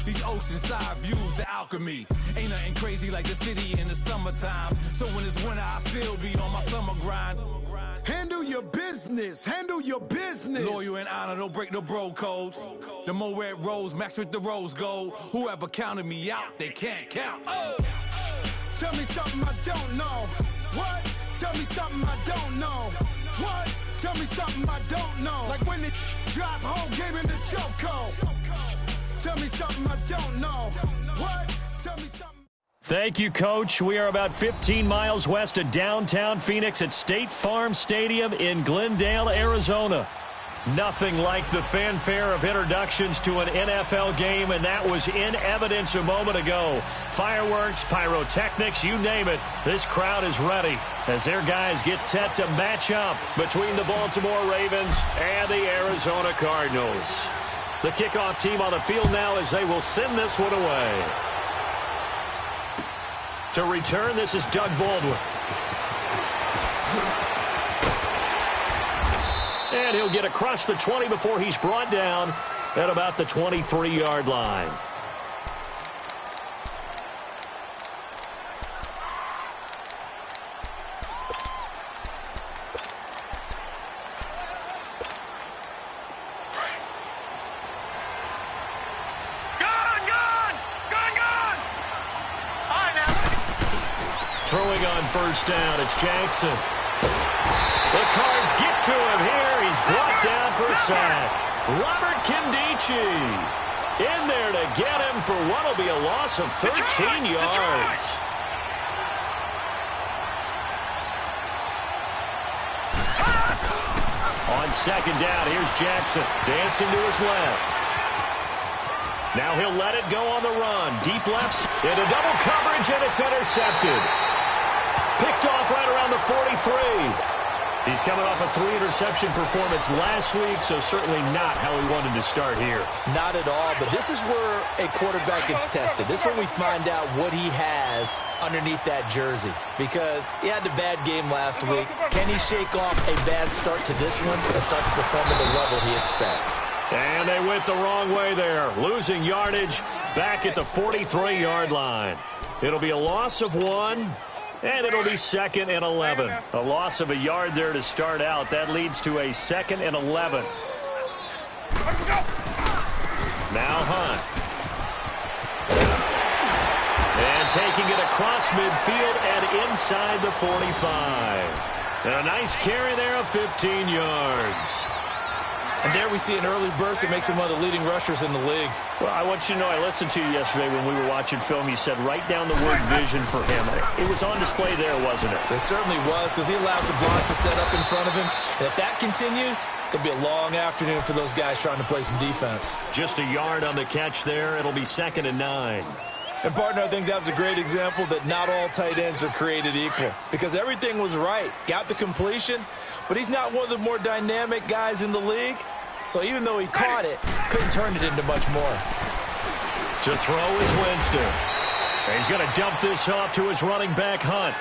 These oceanside views, the alchemy. Ain't nothing crazy like the city in the summertime. So when it's winter, I still be on my summer grind. Handle your business. Handle your business. Loyal and honor, don't break the bro codes. The more red rose, max with the rose gold. Whoever counted me out, they can't count. Oh! Tell me something I don't know. What? Tell me something I don't know. What? Tell me something I don't know. Like when it drop home, game in the chokehold. Tell me something I don't know. What? Tell me something. Thank you, Coach. We are about 15 miles west of downtown Phoenix at State Farm Stadium in Glendale, Arizona. Nothing like the fanfare of introductions to an NFL game, and that was in evidence a moment ago. Fireworks, pyrotechnics, you name it. This crowd is ready as their guys get set to match up between the Baltimore Ravens and the Arizona Cardinals. The kickoff team on the field now as they will send this one away. To return, this is Doug Baldwin. And he'll get across the 20 before he's brought down at about the 23-yard line. Throwing on first down, it's Jackson. The Cards get to him here. He's brought down for a sack. Robert Kindici in there to get him for what will be a loss of 13 yards. On second down, here's Jackson dancing to his left. Now he'll let it go on the run. Deep lefts into double coverage, and it's intercepted. Picked off right around the 43. He's coming off a 3-interception performance last week, so certainly not how he wanted to start here. Not at all, but this is where a quarterback gets tested. This is where we find out what he has underneath that jersey, because he had a bad game last week. Can he shake off a bad start to this one and start to perform at the level he expects? And they went the wrong way there, losing yardage back at the 43-yard line. It'll be a loss of 1. And it'll be 2nd and 11. A loss of a yard there to start out. That leads to a 2nd and 11. Now Hunt. And taking it across midfield and inside the 45. And a nice carry there of 15 yards. And there we see an early burst that makes him one of the leading rushers in the league. Well, I want you to know, I listened to you yesterday when we were watching film. You said write down the word vision for him. It was on display there, wasn't it? It certainly was, because he allows the blocks to set up in front of him. And if that continues, it'll be a long afternoon for those guys trying to play some defense. Just a yard on the catch there. It'll be 2nd and 9. And, partner, I think that was a great example that not all tight ends are created equal, because everything was right. Got the completion, but he's not one of the more dynamic guys in the league. So even though he caught it, couldn't turn it into much more. To throw is Winston. He's going to dump this off to his running back, Hunt.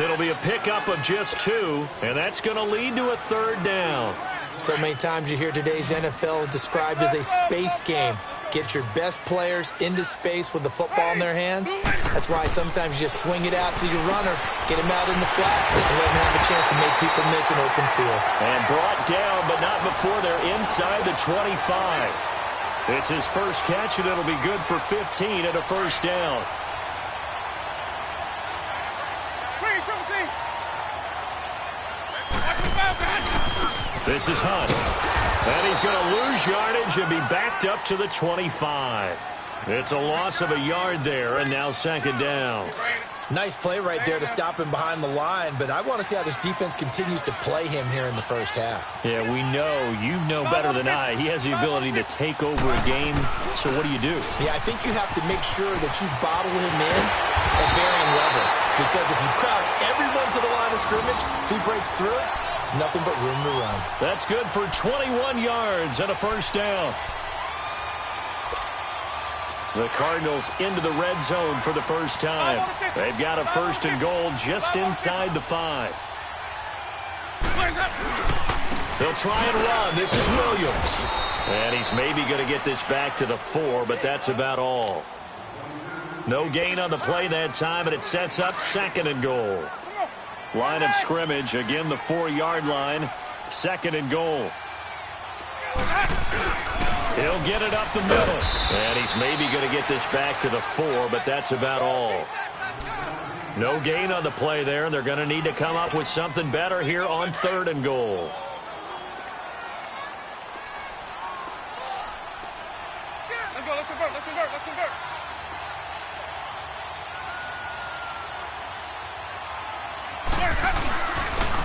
It'll be a pickup of just 2, and that's going to lead to a 3rd down. So many times you hear today's NFL described as a space game. Get your best players into space with the football in their hands. That's why sometimes you just swing it out to your runner, get him out in the flat, and let him have a chance to make people miss an open field. And brought down, but not before they're inside the 25. It's his first catch, and it'll be good for 15 and a 1st down. This is Hunt. And he's going to lose yardage and be backed up to the 25. It's a loss of a yard there, and now 2nd down. Nice play right there to stop him behind the line, but I want to see how this defense continues to play him here in the first half. Yeah, we know. You know better than I. He has the ability to take over a game, so what do you do? Yeah, I think you have to make sure that you bottle him in at varying levels, because if you crowd everyone to the line of scrimmage, if he breaks through it, there's nothing but room to run. That's good for 21 yards and a 1st down. The Cardinals into the red zone for the first time. They've got a 1st and goal just inside the 5. They'll try and run. This is Williams. And he's maybe going to get this back to the 4, but that's about all. No gain on the play that time, and it sets up 2nd and goal. Line of scrimmage, again the 4-yard line, 2nd and goal. He'll get it up the middle. And he's maybe going to get this back to the 4, but that's about all. No gain on the play there, and they're going to need to come up with something better here on 3rd and goal. Let's convert.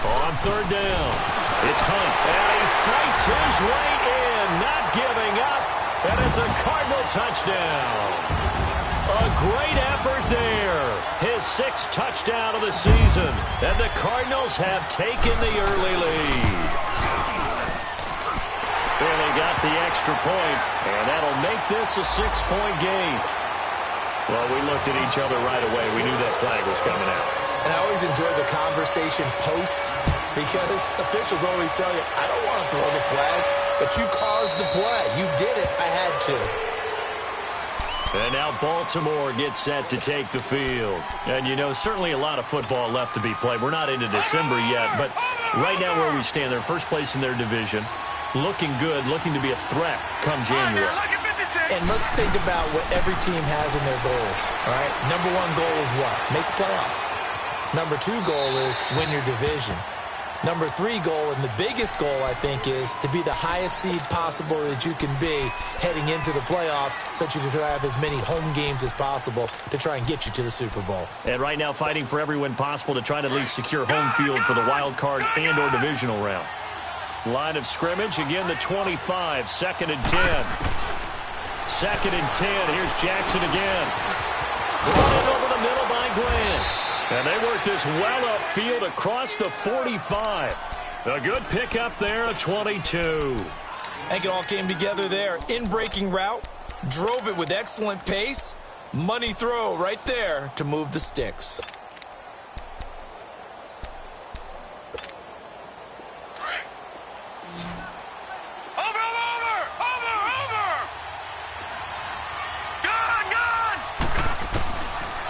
On 3rd down, it's Hunt, and he fights his way in, not giving up, and it's a Cardinal touchdown. A great effort there. His 6th touchdown of the season, and the Cardinals have taken the early lead. Barely got the extra point, and that'll make this a 6-point game. Well, we looked at each other right away. We knew that flag was coming out. And I always enjoy the conversation post because officials always tell you, I don't want to throw the flag, but you caused the play. You did it. I had to. And now Baltimore gets set to take the field. And, you know, certainly a lot of football left to be played. We're not into December yet, but right now where we stand, they're first place in their division. Looking good, looking to be a threat come January. And let's think about what every team has in their goals, all right? Number 1 goal is what? Make the playoffs. Number 2 goal is win your division. Number 3 goal, and the biggest goal, I think, is to be the highest seed possible that you can be heading into the playoffs so that you can have as many home games as possible to try and get you to the Super Bowl. And right now fighting for every win possible to try to at least secure home field for the wild card and or divisional round. Line of scrimmage, again the 25, 2nd and 10. 2nd and 10, here's Jackson again. Running over the middle by Grant. And they work this well upfield across the 45. A good pickup there, a 22. I think it all came together there. In-breaking route, drove it with excellent pace. Money throw right there to move the sticks.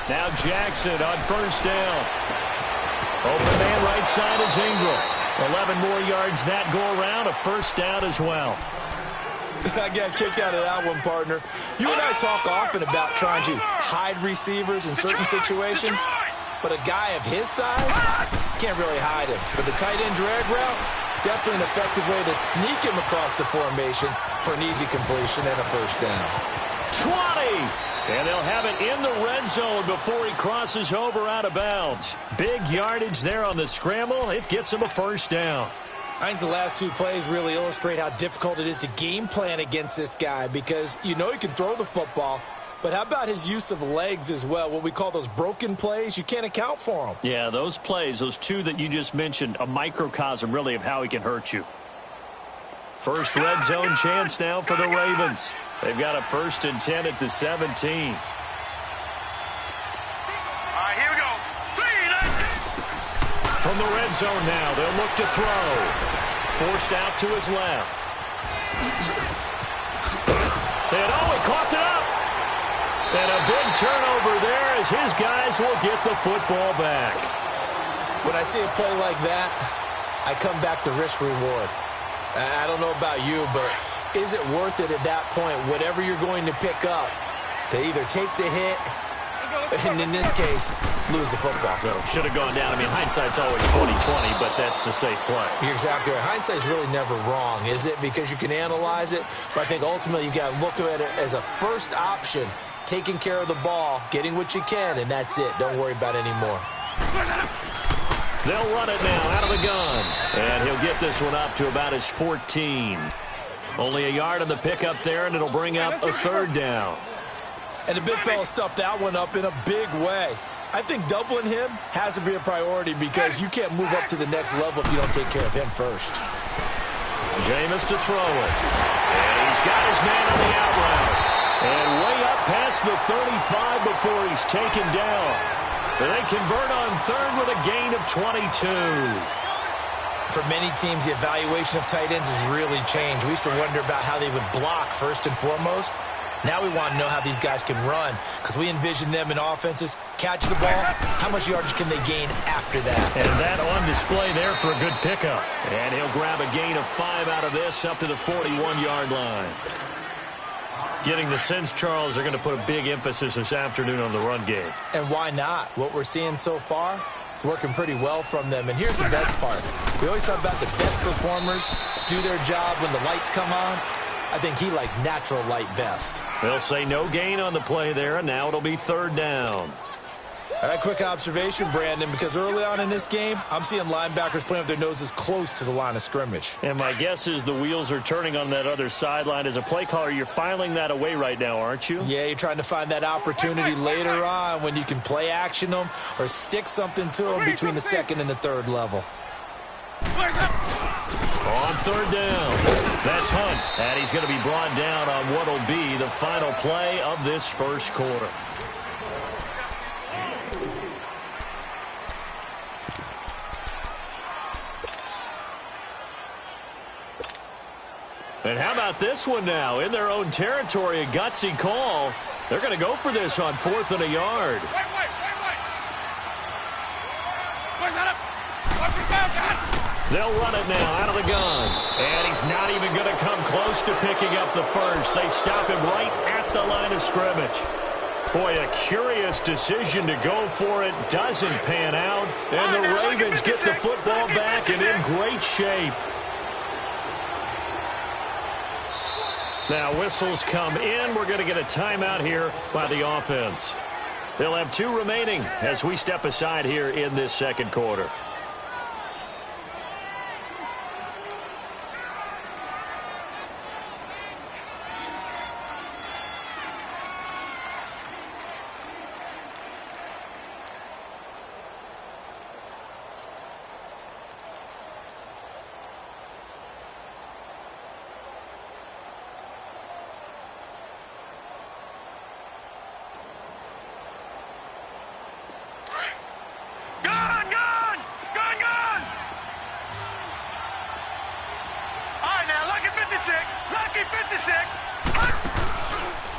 Now Jackson on 1st down. Open man right side is Ingram. 11 more yards that go around, a 1st down as well. I got kicked out of that one, partner. You and I talk often about trying to hide receivers in certain situations, but a guy of his size can't really hide him. But the tight end drag route, definitely an effective way to sneak him across the formation for an easy completion and a 1st down. 20! And they'll have it in the red zone before he crosses over out of bounds. Big yardage there on the scramble. It gets him a 1st down. I think the last 2 plays really illustrate how difficult it is to game plan against this guy because you know he can throw the football, but how about his use of legs as well? What we call those broken plays, you can't account for them. Yeah, those plays, those 2 that you just mentioned, a microcosm really of how he can hurt you. First red zone chance now for the Ravens. They've got a 1st and 10 at the 17. All right, here we go. From the red zone now, they'll look to throw. Forced out to his left. And he coughed it up. And a big turnover there as his guys will get the football back. When I see a play like that, I come back to risk reward. I don't know about you, but is it worth it at that point, whatever you're going to pick up, to either take the hit, and in this case, lose the football? So, should have gone down. I mean, hindsight's always 20/20, but that's the safe play. You're exactly right. Hindsight's really never wrong, is it? Because you can analyze it, but I think ultimately you got to look at it as a first option, taking care of the ball, getting what you can, and that's it. Don't worry about any more. They'll run it now out of the gun, and he'll get this one up to about his 14. Only a yard on the pickup there, and it'll bring up a 3rd down. And the big fella stuffed that one up in a big way. I think doubling him has to be a priority because you can't move up to the next level if you don't take care of him first. Jameis to throw it. And he's got his man on the out route. And way up past the 35 before he's taken down. And they convert on 3rd with a gain of 22. For many teams, the evaluation of tight ends has really changed. We used to wonder about how they would block first and foremost. Now we want to know how these guys can run, because we envision them in offenses catch the ball. How much yardage can they gain after that? And that on display there for a good pickup. And he'll grab a gain of 5 out of this up to the 41-yard line. Getting the sense, Charles, they're going to put a big emphasis this afternoon on the run game. And why not? What we're seeing so far, it's working pretty well from them. And here's the best part. We always talk about the best performers do their job when the lights come on. I think he likes natural light best. They'll say no gain on the play there, and now it'll be 3rd down. All right, quick observation, Brandon, because early on in this game, I'm seeing linebackers playing with their noses close to the line of scrimmage. And my guess is the wheels are turning on that other sideline. As a play caller, you're filing that away right now, aren't you? Yeah, you're trying to find that opportunity later on when you can play action them or stick something to them between the 2nd and the 3rd level. On 3rd down, that's Hunt, and he's going to be brought down on what will be the final play of this first quarter. And how about this one now? In their own territory, a gutsy call. They're going to go for this on 4th and a yard. They'll run it now out of the gun. And he's not even going to come close to picking up the first. They stop him right at the line of scrimmage. Boy, a curious decision to go for it. Doesn't pan out. And the Ravens get the football back and in great shape. Now whistles come in. We're going to get a timeout here by the offense. They'll have 2 remaining as we step aside here in this second quarter.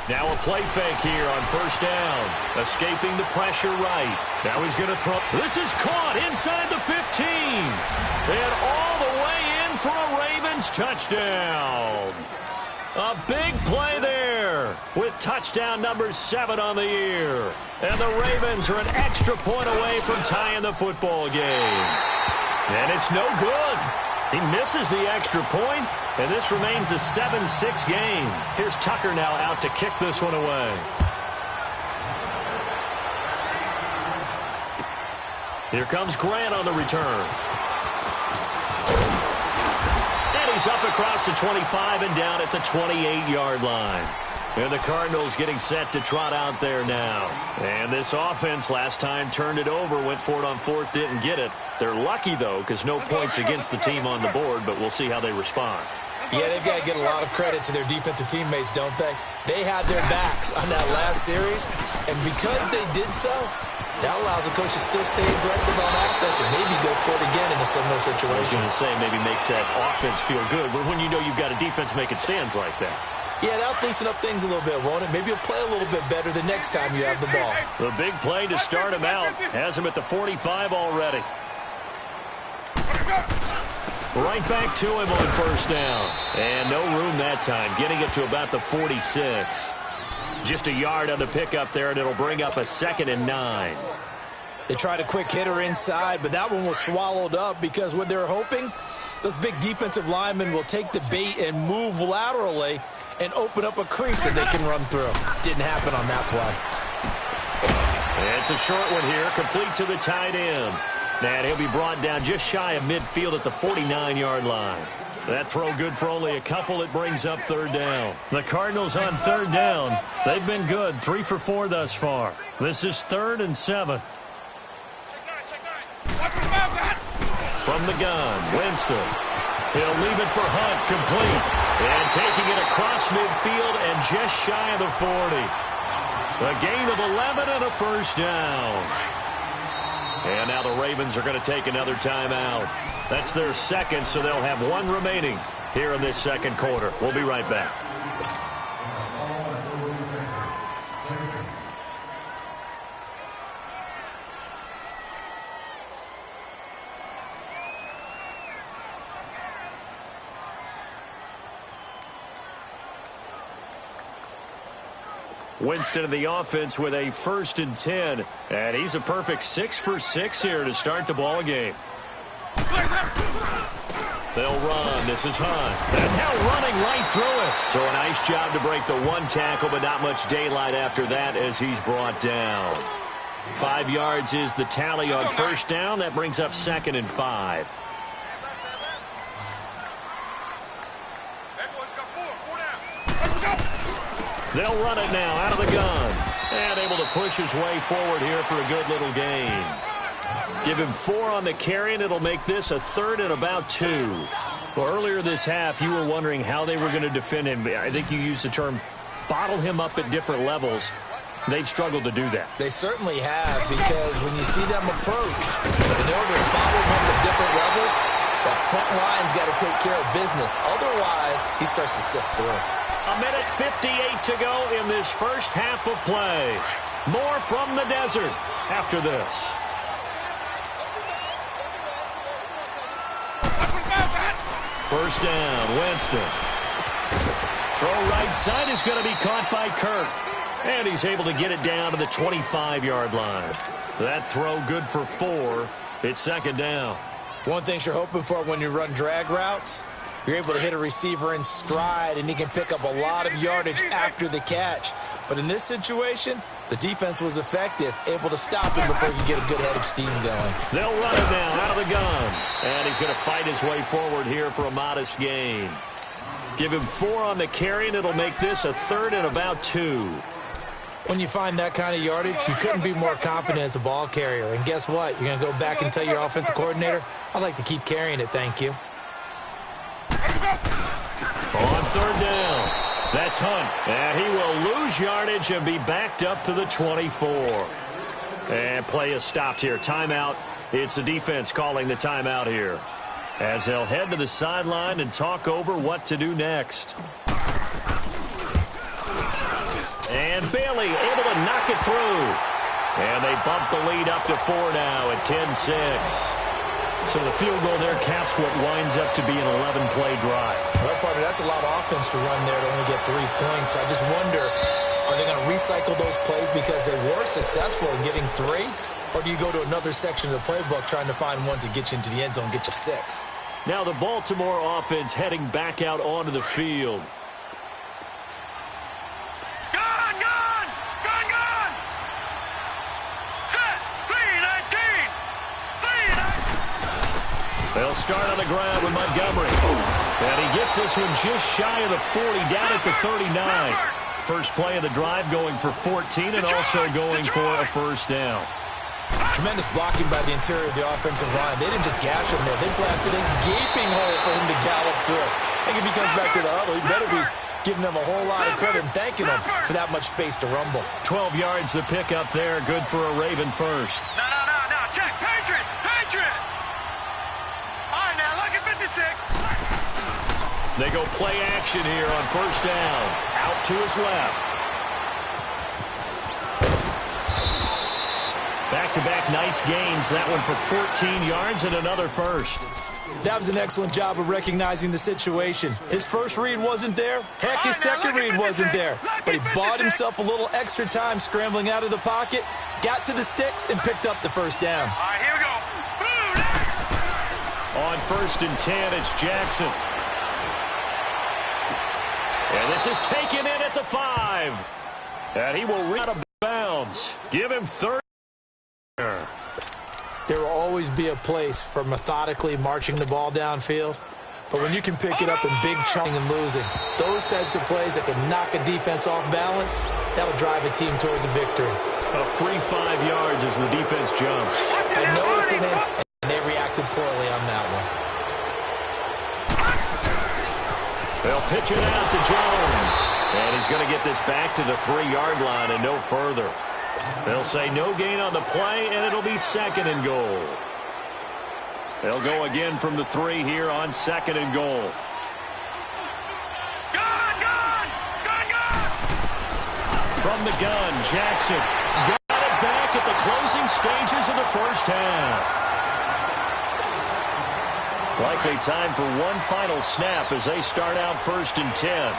Now a play fake here on 1st down. Escaping the pressure right. Now he's going to throw. This is caught inside the 15. And all the way in for a Ravens touchdown. A big play there with touchdown number 7 on the year. And the Ravens are an extra point away from tying the football game. And it's no good. He misses the extra point, and this remains a 7-6 game. Here's Tucker now out to kick this one away. Here comes Grant on the return. And he's up across the 25 and down at the 28-yard line. And the Cardinals getting set to trot out there now. And this offense last time turned it over, went for it on 4th, didn't get it. They're lucky, though, because no points against the team on the board, but we'll see how they respond. Yeah, they've got to get a lot of credit to their defensive teammates, don't they? They had their backs on that last series, and because they did so, that allows the coach to still stay aggressive on offense and maybe go for it again in a similar situation. I was going to say maybe makes that offense feel good, but when you know you've got a defense making stands like that. Yeah, that'll loosen up things a little bit, won't it? Maybe you'll play a little bit better the next time you have the ball. The big play to start him out has him at the 45 already. Right back to him on 1st down. And no room that time, getting it to about the 46. Just a yard on the pickup there, and it'll bring up a 2nd and 9. They tried a quick hitter inside, but that one was swallowed up because what they're hoping, those big defensive linemen will take the bait and move laterally and open up a crease that they can run through. Didn't happen on that play. It's a short one here, complete to the tight end. And he'll be brought down just shy of midfield at the 49-yard line. That throw good for only a couple. It brings up 3rd down. The Cardinals on 3rd down. They've been good, 3 for 4 thus far. This is 3rd and 7. From the gun, Winston. He'll leave it for Hunt, complete. And taking it across midfield and just shy of the 40. A gain of 11 and a 1st down. And now the Ravens are going to take another timeout. That's their second, so they'll have one remaining here in this second quarter. We'll be right back. Winston in the offense with a 1st and 10. And he's a perfect 6 for 6 here to start the ball game. They'll run. This is Hunt. And now running right through it. So a nice job to break the one tackle, but not much daylight after that as he's brought down. 5 yards is the tally on first down. That brings up 2nd and 5. They'll run it now out of the gun. And able to push his way forward here for a good little gain. Give him 4 on the carry, and it'll make this a 3rd and about 2. Well, earlier this half, you were wondering how they were going to defend him. I think you used the term bottle him up at different levels. They've struggled to do that. They certainly have, because when you see them approach, in order to bottle him up at different levels, that front line's got to take care of business. Otherwise, he starts to sift through. A minute 58 to go in this first half of play. More from the desert after this. First down, Winston. Throw right side is going to be caught by Kirk. And he's able to get it down to the 25-yard line. That throw good for 4. It's 2nd down. One thing you're hoping for when you run drag routes, you're able to hit a receiver in stride, and he can pick up a lot of yardage after the catch. But in this situation, the defense was effective, able to stop him before you get a good head of steam going. They'll run it now out of the gun. And he's going to fight his way forward here for a modest gain. Give him 4 on the carry, and it'll make this a 3rd and about 2. When you find that kind of yardage, you couldn't be more confident as a ball carrier. And guess what? You're going to go back and tell your offensive coordinator, I'd like to keep carrying it, thank you. On 3rd down, that's Hunt. And he will lose yardage and be backed up to the 24. And play is stopped here. Timeout. It's the defense calling the timeout here, as they'll head to the sideline and talk over what to do next. And Bailey able to knock it through. And they bump the lead up to 4 now at 10-6. So the field goal there caps what winds up to be an 11-play drive. Well, partner, that's a lot of offense to run there to only get 3 points. So I just wonder, are they going to recycle those plays because they were successful in getting 3? Or do you go to another section of the playbook trying to find ones that get you into the end zone, get you 6? Now the Baltimore offense heading back out onto the field. They'll start on the ground with Montgomery. And he gets this one just shy of the 40, down at the 39. First play of the drive going for 14 and also going for a first down. Tremendous blocking by the interior of the offensive line. They didn't just gash him there. They blasted a gaping hole for him to gallop through. I think if he comes back to the huddle, he better be giving them a whole lot of credit and thanking them for that much space to rumble. 12 yards to pick up there. Good for a Raven first. No. Check. Patriot. All right, now, look at 56. They go play action here on first down. Out to his left. Back-to-back nice gains. That one for 14 yards and another first. That was an excellent job of recognizing the situation. His first read wasn't there. Heck, his second read wasn't there. But he bought himself a little extra time scrambling out of the pocket, got to the sticks, and picked up the first down. All right, here we go. On 1st and 10, it's Jackson. And this is taken in at the 5. And he will run out of bounds. Give him 30. There will always be a place for methodically marching the ball downfield. But when you can pick it up in big chunks and losing, those types of plays that can knock a defense off balance, that'll drive a team towards a victory. A free 5 yards as the defense jumps. I know it's an intent, and they reacted poorly on that one. They'll pitch it out to Jones. And he's going to get this back to the 3-yard line and no further. They'll say no gain on the play, and it'll be 2nd and goal. They'll go again from the 3 here on 2nd and goal. From the gun, Jackson got it back at the closing stages of the first half. Likely time for one final snap as they start out 1st and 10.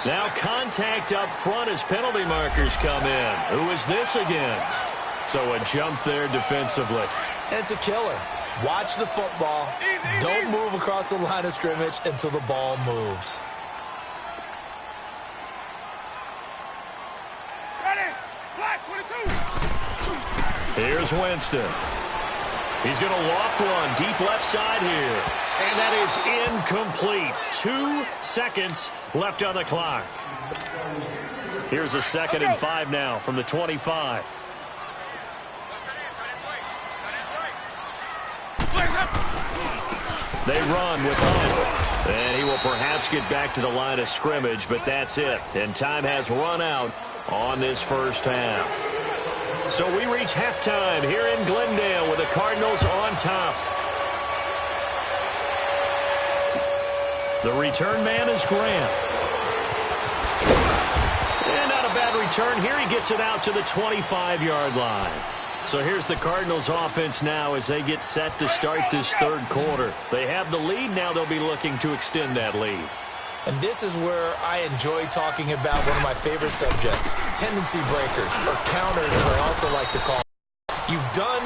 Now contact up front as penalty markers come in. Who is this against? So a jump there defensively. It's a killer. Watch the football. Don't move across the line of scrimmage until the ball moves. Ready? Black 22. Here's Winston. He's going to loft one deep left side here. And that is incomplete. 2 seconds left on the clock. Here's a 2nd and 5 now from the 25. They run with Hunt. And he will perhaps get back to the line of scrimmage, but that's it. And time has run out on this first half. So we reach halftime here in Glendale with the Cardinals on top. The return man is Grant. And not a bad return here. He gets it out to the 25-yard line. So here's the Cardinals offense now as they get set to start this 3rd quarter. They have the lead. Now they'll be looking to extend that lead. And this is where I enjoy talking about one of my favorite subjects, tendency breakers, or counters as I also like to call them. You've done